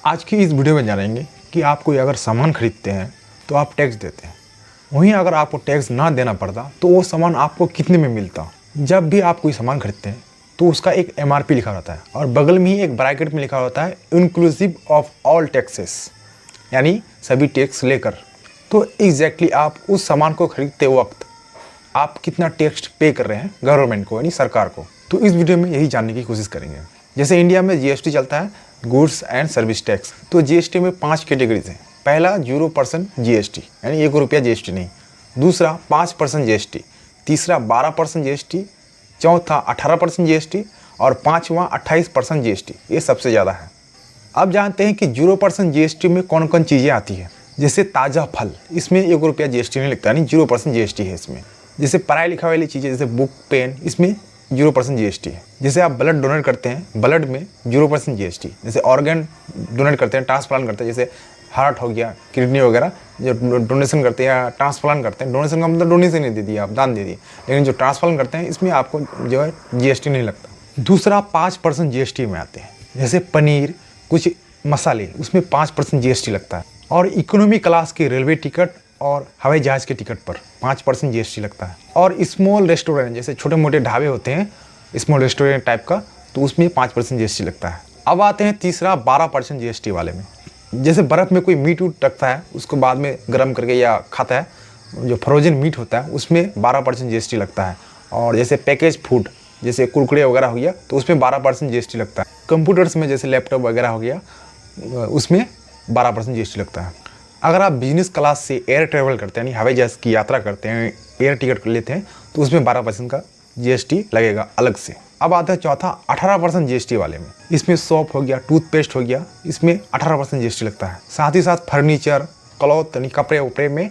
आज की इस वीडियो में जानेंगे कि आप कोई अगर सामान खरीदते हैं तो आप टैक्स देते हैं, वहीं अगर आपको टैक्स ना देना पड़ता तो वो सामान आपको कितने में मिलता। जब भी आप कोई सामान खरीदते हैं तो उसका एक MRP लिखा रहता है और बगल में ही एक ब्रैकेट में लिखा होता है इंक्लूसिव ऑफ ऑल टैक्सेस, यानी सभी टैक्स लेकर। तो एग्जैक्टली आप उस सामान को खरीदते वक्त आप कितना टैक्स पे कर रहे हैं गवर्नमेंट को, यानी सरकार को। तो इस वीडियो में यही जानने की कोशिश करेंगे। जैसे इंडिया में GST चलता है, गुड्स एंड सर्विस टैक्स। तो GST में 5 कैटेगरीज हैं। पहला 0% GST, यानी 1 रुपया GST नहीं। दूसरा 5% GST, तीसरा 12% GST, चौथा 18% GST और पाँचवा 28% GST। ये सबसे ज़्यादा है। अब जानते हैं कि 0% GST में कौन कौन चीज़ें आती है। जैसे ताज़ा फल, इसमें 1 रुपया GST नहीं लगता, यानी 0% GST है इसमें। जैसे पढ़ाई लिखाई वाली चीज़ें जैसे बुक पेन, इसमें 0% GST है। जैसे आप ब्लड डोनेट करते हैं, ब्लड में 0% GST। जैसे ऑर्गन डोनेट करते हैं, ट्रांसप्लांट करते हैं, जैसे हार्ट हो गया, किडनी वगैरह जो डोनेशन करते हैं या ट्रांसप्लांट करते हैं। डोनेशन का मतलब डोनेशन नहीं दे दिए, आप दान दे दिए, लेकिन जो ट्रांसप्लांट करते हैं इसमें आपको जो है GST नहीं लगता। दूसरा 5% GST में आते हैं। जैसे पनीर, कुछ मसाले, उसमें 5% GST लगता है। और इकोनॉमी क्लास के रेलवे टिकट और हवाई जहाज़ के टिकट पर 5% GST लगता है। और स्मॉल रेस्टोरेंट, जैसे छोटे मोटे ढाबे होते हैं स्मॉल रेस्टोरेंट टाइप का, तो उसमें 5% GST लगता है। अब आते हैं तीसरा 12% GST वाले में। जैसे बर्फ़ में कोई मीट उट रखता है, उसको बाद में गर्म करके या खाता है, जो फ्रोजन मीट होता है उसमें 12% GST लगता है। और जैसे पैकेज फूड, जैसे कुरकुरे वगैरह हो गया, तो उसमें 12% GST लगता है। कंप्यूटर्स में जैसे लैपटॉप वगैरह हो गया, उसमें 12% GST लगता है। अगर आप बिजनेस क्लास से एयर ट्रेवल करते हैं, यानी हवाई जहाज़ की यात्रा करते हैं, एयर टिकट लेते हैं, तो उसमें 12% का GST लगेगा अलग से। अब आता है चौथा 18% GST वाले में। इसमें सॉप हो गया, टूथपेस्ट हो गया, इसमें 18% GST लगता है। साथ ही साथ फर्नीचर, क्लॉथ, यानी कपड़े उपड़े में,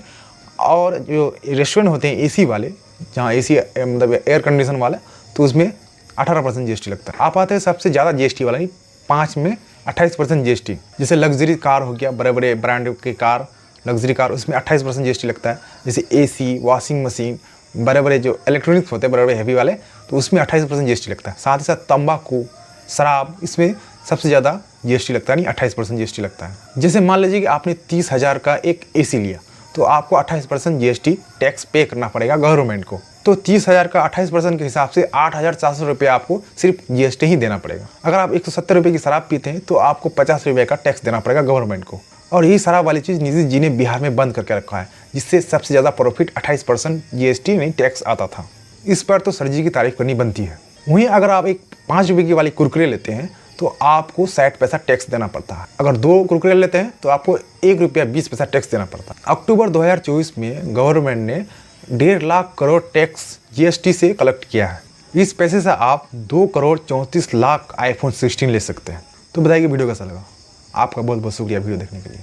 और जो रेस्टोरेंट होते हैं AC वाले, जहाँ AC मतलब एयर कंडीशन वाले, तो उसमें 18% GST लगता है। आप आते हैं सबसे ज़्यादा GST वाला, 5 में 28% GST। जैसे लग्जरी कार हो गया, बड़े बड़े ब्रांड के कार, लग्जरी कार, उसमें 28% GST लगता है। जैसे AC, वॉशिंग मशीन, बड़े बड़े जो इलेक्ट्रॉनिक्स होते हैं बड़े बड़े हैवी वाले, तो उसमें 28% GST लगता है। साथ ही साथ तंबाकू, शराब, इसमें सबसे ज़्यादा GST लगता है, यानी 28% GST लगता है। जैसे मान लीजिए कि आपने 30,000 का एक AC लिया, तो आपको 28% GST टैक्स पे करना पड़ेगा गवर्नमेंट को। तो 30,000 का 28% के हिसाब से 8,400 रुपये आपको सिर्फ GST ही देना पड़ेगा। अगर आप 170 रुपये की शराब पीते हैं तो आपको 50 रुपये का टैक्स देना पड़ेगा गवर्नमेंट को। और यही शराब वाली चीज़ निजी जी ने बिहार में बंद करके रखा है, जिससे सबसे ज़्यादा प्रॉफिट 28% GST नहीं टैक्स आता था। इस पर तो सर जी की तारीफ करनी बनती है। वहीं अगर आप एक 5 रुपये की वाली कुरकुरे लेते हैं तो आपको 60 पैसा टैक्स देना पड़ता है। अगर 2 कुरकुरे लेते हैं तो आपको 1 रुपया 20 पैसा टैक्स देना पड़ता है। अक्टूबर 2024 में गवर्नमेंट ने 1.5 लाख करोड़ टैक्स GST से कलेक्ट किया है। इस पैसे से आप 2 करोड़ 34 लाख iPhone 16 ले सकते हैं। तो बताइए वीडियो कैसा लगा। आपका बहुत बहुत शुक्रिया वीडियो देखने के लिए।